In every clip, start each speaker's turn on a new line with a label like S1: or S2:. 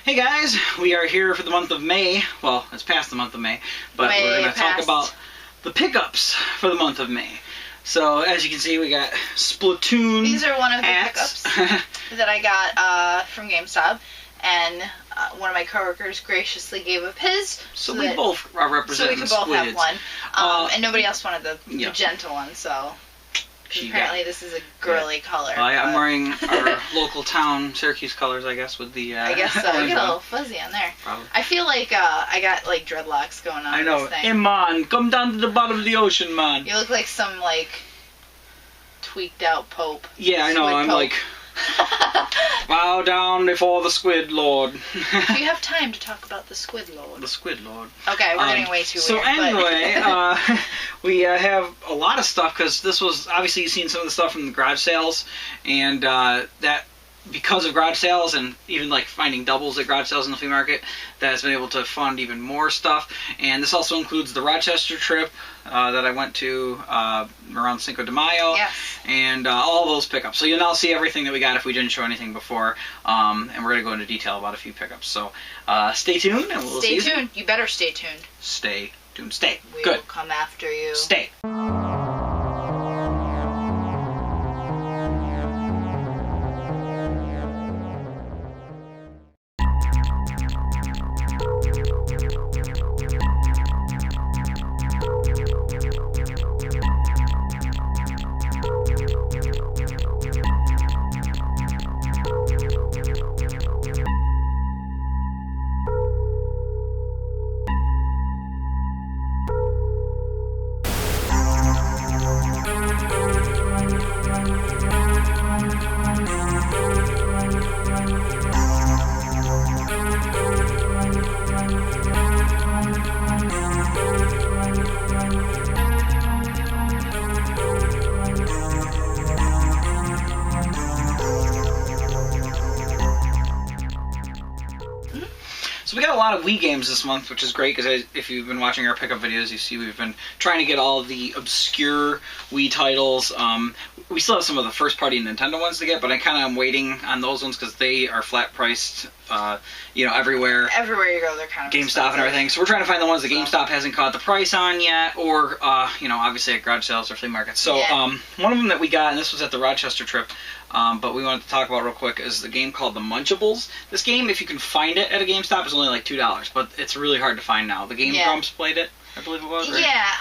S1: Hey guys, we are here for the month of May. Well, it's past the month of May, but we're going to talk about the pickups for the month of May. So, as you can see, we got Splatoon
S2: These are one of the
S1: hats.
S2: pickups that I got from GameStop, and one of my coworkers graciously gave up his.
S1: So we both are representing the
S2: So we could both
S1: squids.
S2: have one. And nobody else wanted the gentle one, so... Apparently this is a girly color.
S1: I'm wearing our local town Syracuse colors, I guess, with the
S2: I guess so. You get a little fuzzy on there.
S1: Probably.
S2: I feel like I got like dreadlocks going on.
S1: I know.
S2: This thing.
S1: Hey man, come down to the bottom of the ocean, man.
S2: You look like some like tweaked out pope.
S1: Yeah, I know. I'm
S2: pope.
S1: Like bow down before the squid lord.
S2: Do you have time to talk about the squid lord?
S1: The squid lord.
S2: Okay, we're getting way too weird.
S1: So anyway, we have a lot of stuff because this was obviously you've seen some of the stuff from the garage sales, and that because of garage sales and even like finding doubles at garage sales in the flea market, that has been able to fund even more stuff. And this also includes the Rochester trip that I went to around Cinco de Mayo, and all those pickups. So you'll now see everything that we got if we didn't show anything before, and we're going to go into detail about a few pickups. So stay tuned, and we'll see you.
S2: Stay tuned. You better stay tuned.
S1: Stay tuned. Stay.
S2: We
S1: Good.
S2: will come after you.
S1: Stay. So we got a lot of Wii games this month, which is great because if you've been watching our pickup videos, you see we've been trying to get all of the obscure Wii titles. We still have some of the first-party Nintendo ones to get, but I kind of am waiting on those ones because they are flat-priced, everywhere.
S2: Everywhere you go, they're kind of
S1: GameStop
S2: expensive.
S1: and everything. So we're trying to find the ones that GameStop hasn't caught the price on yet, or obviously at garage sales or flea markets. So one of them that we got, and this was at the Rochester trip, but we wanted to talk about real quick, is the game called The Munchables. This game, if you can find it at a GameStop, is only like $2, but it's really hard to find now. The Game Grumps played it, I believe it was. Right?
S2: Yeah,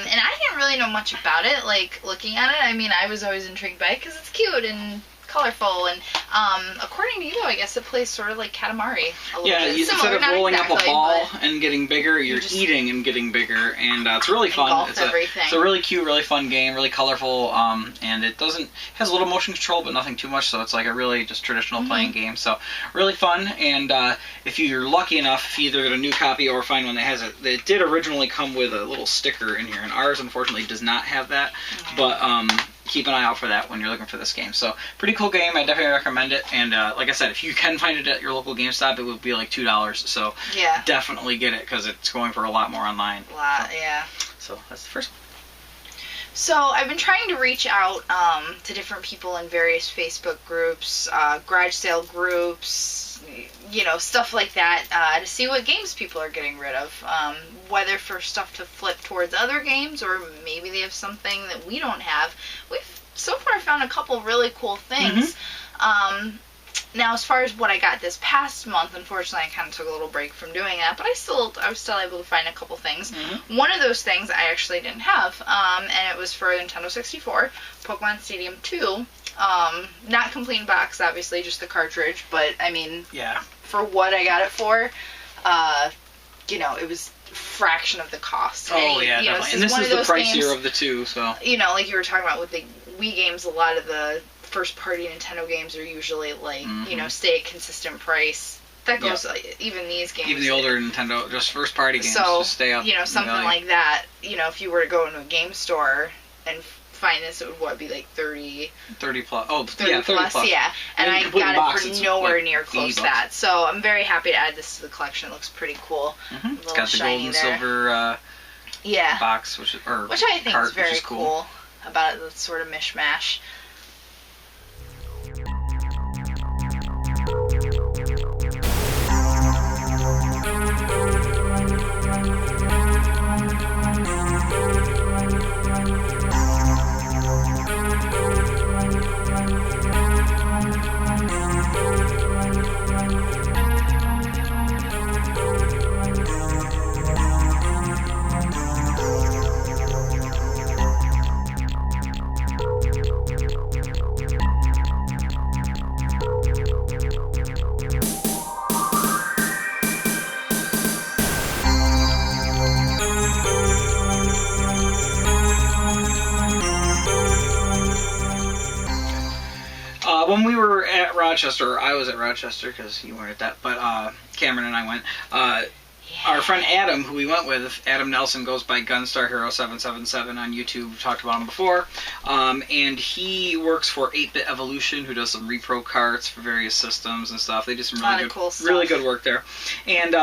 S2: and I didn't really know much about it, like, looking at it. I mean, I was always intrigued by it because it's cute and colorful, and according to you, I guess it plays sort of like Katamari a little bit.
S1: Instead of rolling up a ball and getting bigger, you're eating and getting bigger, and it's really fun. It's a really cute, really fun game, really colorful, and it has a little motion control, but nothing too much, so it's like a really just traditional playing game. So really fun, and if you're lucky enough, if you either get a new copy or find one that has it, it did originally come with a little sticker in here, and ours unfortunately does not have that, but keep an eye out for that when you're looking for this game. So, pretty cool game. I definitely recommend it. And like I said, if you can find it at your local GameStop, it would be like $2. So, definitely get it because it's going for a lot more online. So, that's the first one.
S2: So, I've been trying to reach out to different people in various Facebook groups, garage sale groups, stuff like that, to see what games people are getting rid of. Whether for stuff to flip towards other games, or maybe they have something that we don't have. We've so far found a couple really cool things. Now, as far as what I got this past month, unfortunately, I kind of took a little break from doing that, but I was still able to find a couple things. One of those things I actually didn't have, and it was for Nintendo 64, Pokemon Stadium 2. Not complete in box, obviously, just the cartridge, but, I mean, for what I got it for, it was a fraction of the cost.
S1: Definitely. And this is the pricier of the two, so.
S2: Like you were talking about with the Wii games, a lot of the first-party Nintendo games are usually, like, stay at consistent price. That goes, even these games. Even
S1: the older Nintendo, just first-party games, just stay up.
S2: Something like that, if you were to go into a game store and find this, it would be like 30 plus. Oh, 30 plus. And I got it for nowhere near close to that. So I'm very happy to add this to the collection. It looks pretty cool.
S1: It's got the gold and silver box, which I
S2: think is very cool about it. That sort of mishmash.
S1: When we were at Rochester, I was at Rochester because you weren't at that, but Cameron and I went. Our friend Adam, who we went with, Adam Nelson, goes by Gunstar Hero 777 on YouTube. We've talked about him before. And he works for 8-Bit Evolution, who does some repro carts for various systems and stuff. They do some really good work there. And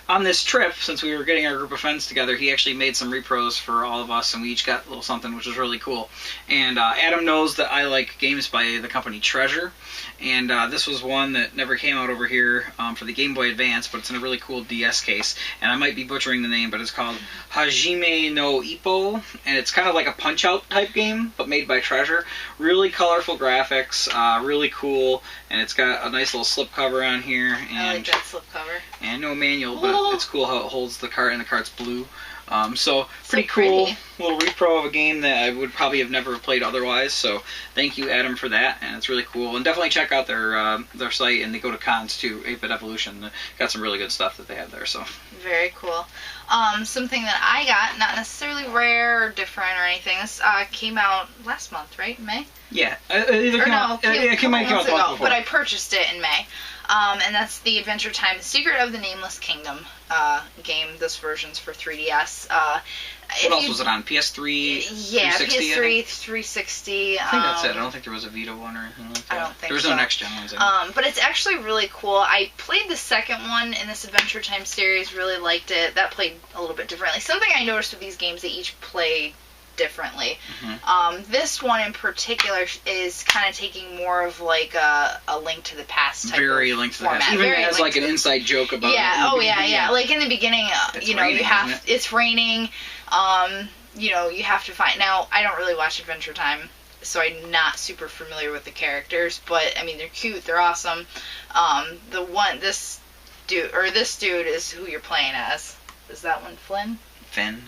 S1: on this trip, since we were getting our group of friends together, he actually made some repros for all of us, and we each got a little something, which was really cool. And Adam knows that I like games by the company Treasure. And this was one that never came out over here for the Game Boy Advance, but it's in a really cool DS case. And I might be butchering the name, but it's called Hajime no Ippo, and it's kind of like a Punch-Out type game, but made by Treasure. Really colorful graphics, really cool, and it's got a nice little slipcover on here. And,
S2: I like that slipcover.
S1: And no manual, but it's cool how it holds the cart, and the cart's blue. So pretty cool little repro of a game that I would probably have never played otherwise. So thank you, Adam, for that, and it's really cool. And definitely check out their site, and they go to cons too. 8-Bit Evolution, got some really good stuff that they have there. So
S2: very cool. Something that I got, not necessarily rare or different or anything. This came out last month, right? In May?
S1: Yeah, it came out ago,
S2: but I purchased it in May. And that's the Adventure Time: The Secret of the Nameless Kingdom game. This version's for 3DS.
S1: What else was it on? PS3?
S2: Yeah,
S1: 360,
S2: PS3, 360.
S1: I think that's it. I don't think there was a Vita one or anything like that.
S2: I don't think
S1: there was
S2: so.
S1: No next gen ones.
S2: But it's actually really cool. I played the second one in this Adventure Time series. Really liked it. That played a little bit differently. Something I noticed with these games, they each play differently. This one in particular is kind of taking more of like a Link to the Past type
S1: Very
S2: of
S1: Link to the
S2: format.
S1: Past. Even has like an inside joke about it.
S2: Yeah. Like in the beginning,
S1: you know,
S2: raining, it's raining. You know, you have to find. Now, I don't really watch Adventure Time, so I'm not super familiar with the characters, but I mean, they're cute, they're awesome. This dude is who you're playing as. Is that one Flynn?
S1: Finn.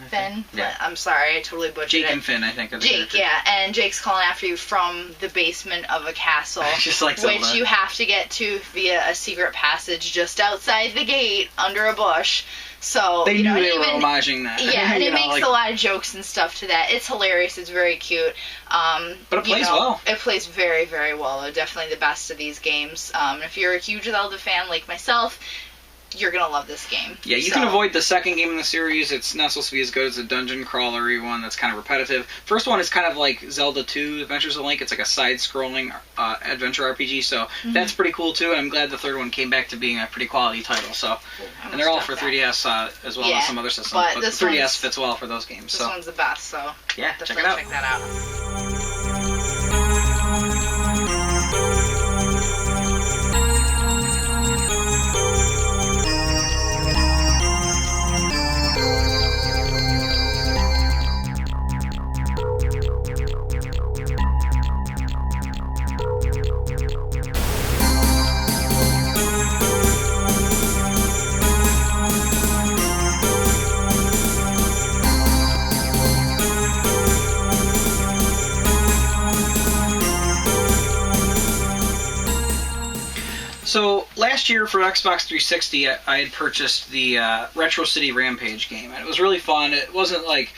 S2: Yeah. I'm sorry, I totally butchered it.
S1: Jake and Finn, I think.
S2: Jake, yeah, and Jake's calling after you from the basement of a castle,
S1: just like Zelda.
S2: Which you have to get to via a secret passage just outside the gate under a bush. So
S1: they knew they were homaging that.
S2: Yeah, and it makes a lot of jokes and stuff to that. It's hilarious. It's very cute.
S1: But it plays well.
S2: It plays very, very well. Definitely the best of these games. If you're a huge Zelda fan like myself, you're going to love this game.
S1: Yeah, you can avoid the second game in the series. It's not supposed to be as good as a dungeon crawlery one that's kind of repetitive. First one is kind of like Zelda 2, Adventures of Link. It's like a side-scrolling adventure RPG, so that's pretty cool too, and I'm glad the third one came back to being a pretty quality title. So, and they're all for 3DS as well as some other systems, but the 3DS fits well for those games.
S2: This one's the best, so
S1: yeah,
S2: check that out.
S1: So last year for Xbox 360, I had purchased the Retro City Rampage game, and it was really fun. It wasn't like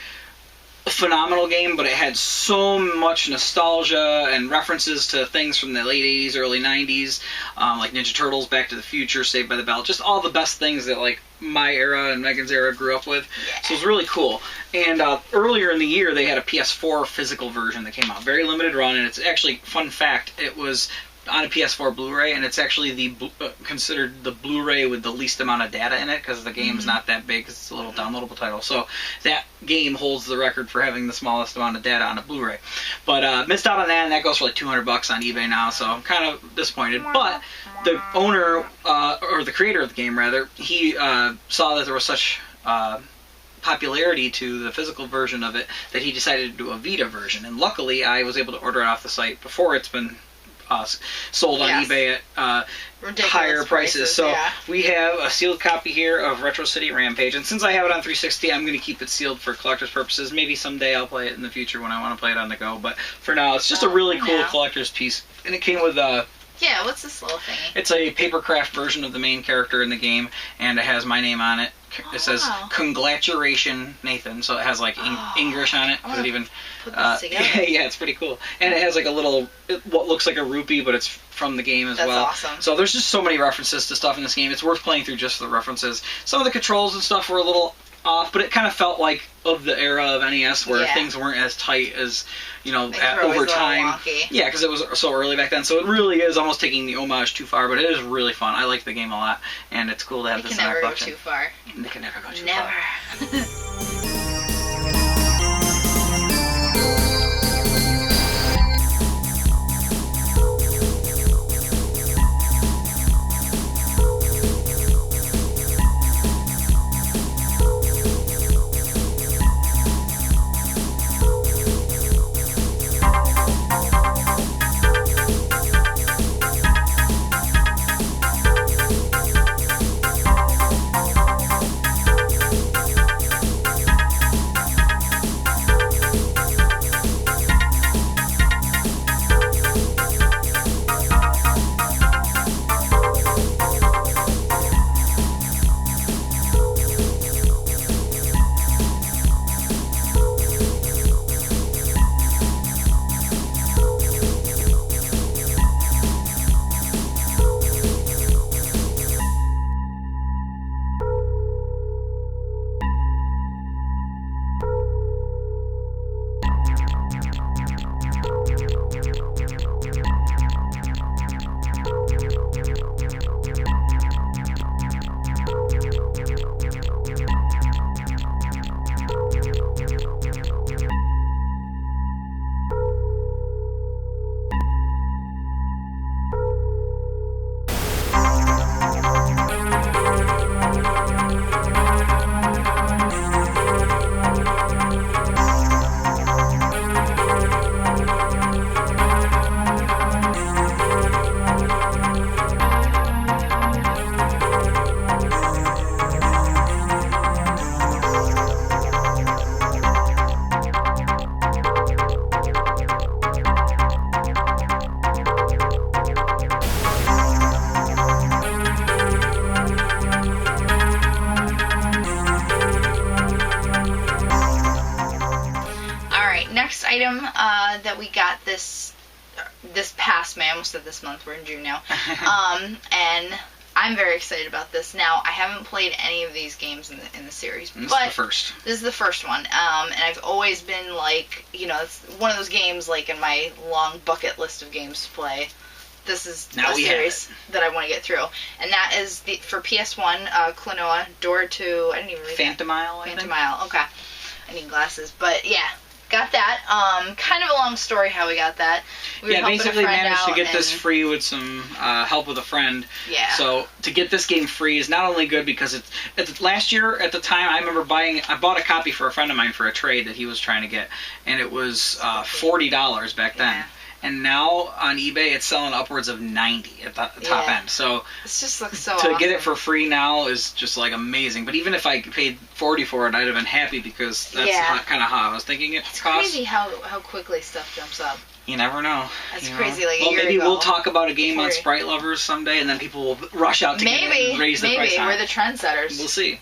S1: a phenomenal game, but it had so much nostalgia and references to things from the late 80s, early 90s, like Ninja Turtles, Back to the Future, Saved by the Bell, just all the best things that like my era and Megan's era grew up with. So it was really cool. And earlier in the year, they had a PS4 physical version that came out, very limited run, and it's actually, fun fact, it was on a PS4 Blu-ray, and it's actually considered the Blu-ray with the least amount of data in it because the game's not that big because it's a little downloadable title. So that game holds the record for having the smallest amount of data on a Blu-ray. But missed out on that, and that goes for like $200 on eBay now, so I'm kind of disappointed. But the owner, or the creator of the game rather, he saw that there was such popularity to the physical version of it that he decided to do a Vita version. And luckily, I was able to order it off the site before it's been sold on eBay at higher prices. So we have a sealed copy here of Retro City Rampage, and since I have it on 360, I'm going to keep it sealed for collector's purposes. Maybe someday I'll play it in the future when I want to play it on the go, but for now it's just a really cool collector's piece. And it came with
S2: Yeah, what's this little thingy?
S1: It's a papercraft version of the main character in the game, and it has my name on it. It says "Congratulation, Nathan," so it has like English on it. It even
S2: put this together.
S1: Yeah, it's pretty cool, and it has like a little what looks like a rupee, but it's from the game as well.
S2: That's awesome.
S1: So there's just so many references to stuff in this game. It's worth playing through just for the references. Some of the controls and stuff were a little off, but it kind of felt like of the era of NES where things weren't as tight as, over time. Yeah, because it was so early back then. So it really is almost taking the homage too far, but it is really fun. I like the game a lot, and it's cool to have this in our collection.
S2: They can never go too far.
S1: They can never go too far.
S2: Never. Item that we got this past May, I almost said this month, we're in June now, and I'm very excited about this. Now, I haven't played any of these games in the series, but this is the first one, and I've always been like, it's one of those games like in my long bucket list of games to play. This is a series that I want to get through, and that is for PS1, Klonoa, Door to, I didn't even read
S1: Phantomile,
S2: Phantomile, okay. I need glasses, but yeah. Got that. Kind of a long story how we got that. We
S1: basically managed to get this free with some help with a friend.
S2: Yeah.
S1: So to get this game free is not only good because last year at the time I remember I bought a copy for a friend of mine for a trade that he was trying to get, and it was $40 back then.
S2: Yeah.
S1: And now on eBay it's selling upwards of $90 at the top end. So
S2: it just looks so
S1: to
S2: awesome.
S1: get it for free now is just like amazing. But even if I paid $40 for it, I'd have been happy because that's kind of how I was thinking it cost.
S2: It's crazy how quickly stuff jumps up.
S1: You never know.
S2: That's crazy. Like a year
S1: maybe
S2: ago,
S1: we'll talk about a game on Sprite Lovers someday, and then people will rush out to get it and raise the price.
S2: Maybe we're the trendsetters.
S1: We'll see.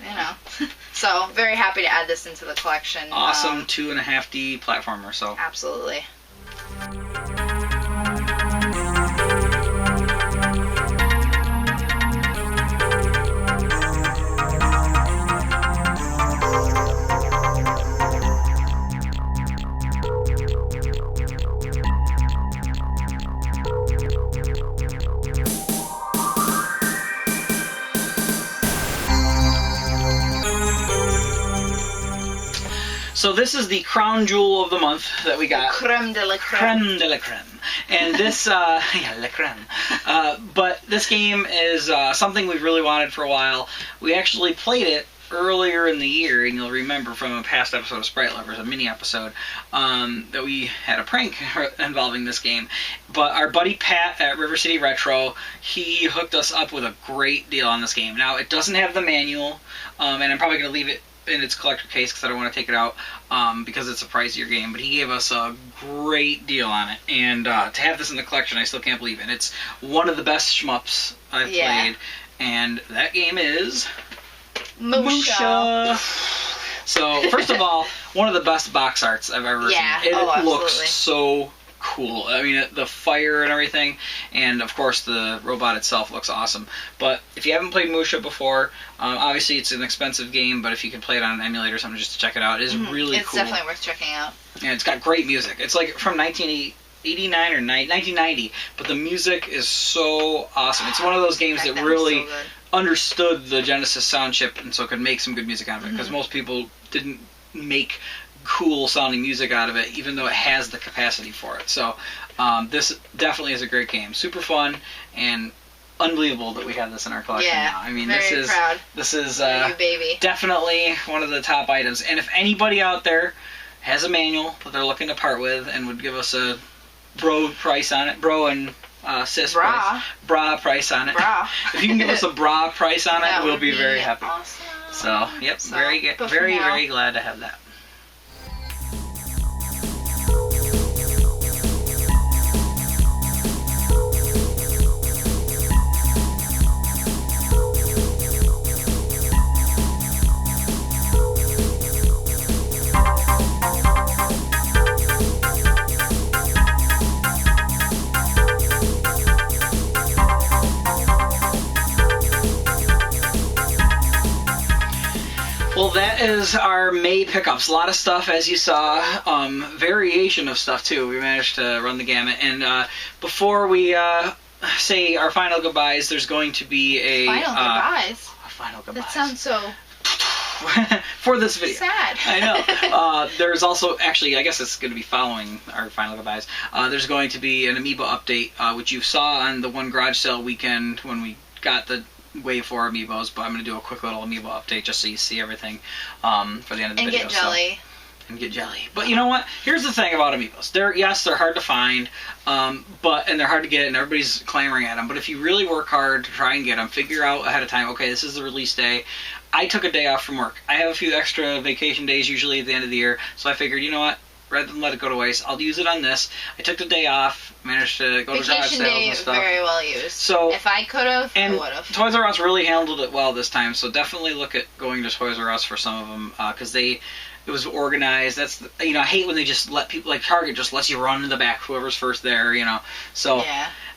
S2: So very happy to add this into the collection.
S1: Awesome 2.5D platformer. So
S2: absolutely.
S1: So this is the crown jewel of the month that we got.
S2: Creme de la creme.
S1: Creme de la creme. And this, la creme. But this game is something we've really wanted for a while. We actually played it earlier in the year, and you'll remember from a past episode of Sprite Lovers, a mini episode, that we had a prank involving this game. But our buddy Pat at River City Retro, he hooked us up with a great deal on this game. Now, it doesn't have the manual, and I'm probably going to leave it in its collector case because I don't want to take it out because it's a pricier game. But he gave us a great deal on it, and to have this in the collection, I still can't believe it. It's one of the best shmups I've played, and that game is
S2: Musha.
S1: So first of all, one of the best box arts I've ever seen. It looks so cool. I mean, the fire and everything, and of course the robot itself looks awesome. But if you haven't played Musha before, obviously it's an expensive game, but if you can play it on an emulator or something just to check it out, it is really cool.
S2: It's definitely worth checking out.
S1: And it's got great music. It's like from 1989 or 1990, but the music is so awesome. It's one of those games that really understood the Genesis sound chip, and so could make some good music out of it, because most people didn't make cool sounding music out of it, even though it has the capacity for it. So this definitely is a great game. Super fun, and unbelievable that we have this in our collection now. I mean, this is definitely one of the top items. And if anybody out there has a manual that they're looking to part with and would give us a bro price on it, bro and sis price, bra price on it. If you can give us a bra price on it, we'll be very happy.
S2: Awesome.
S1: So, very glad to have that. Well, that is our May pickups. A lot of stuff, as you saw. Variation of stuff, too. We managed to run the gamut. And before we say our final goodbyes, there's going to be a... Final goodbyes?
S2: That sounds so...
S1: for this video.
S2: Sad.
S1: I know. There's also, actually, I guess it's going to be following our final goodbyes. There's going to be an Amiibo update, which you saw on the one garage sale weekend when we got the Wave 4 Amiibos, but I'm going to do a quick little Amiibo update just so you see everything for the end of the video.
S2: And get jelly.
S1: And get jelly. But you know what? Here's the thing about Amiibos. They're hard to find, and they're hard to get, and everybody's clamoring at them. But if you really work hard to try and get them, figure out ahead of time, okay, this is the release day. I took a day off from work. I have a few extra vacation days usually at the end of the year, so I figured, you know what? Rather than let it go to waste, I'll use it on this. I took the day off, managed to go to garage sales and stuff.
S2: Very well used.
S1: So,
S2: if I could have, I would have.
S1: Toys R Us really handled it well this time, so definitely look at going to Toys R Us for some of them, because it was organized. That's I hate when they just let people, like Target just lets you run in the back, whoever's first there, So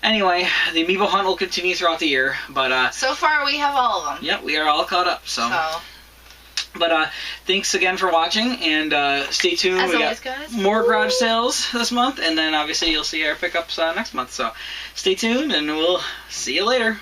S1: anyway, the Amiibo hunt will continue throughout the year, but
S2: so far we have all of them.
S1: Yep, we are all caught up. So. But thanks again for watching, and stay tuned.
S2: As always, guys.
S1: More garage sales this month, and then obviously you'll see our pickups next month. So stay tuned, and we'll see you later.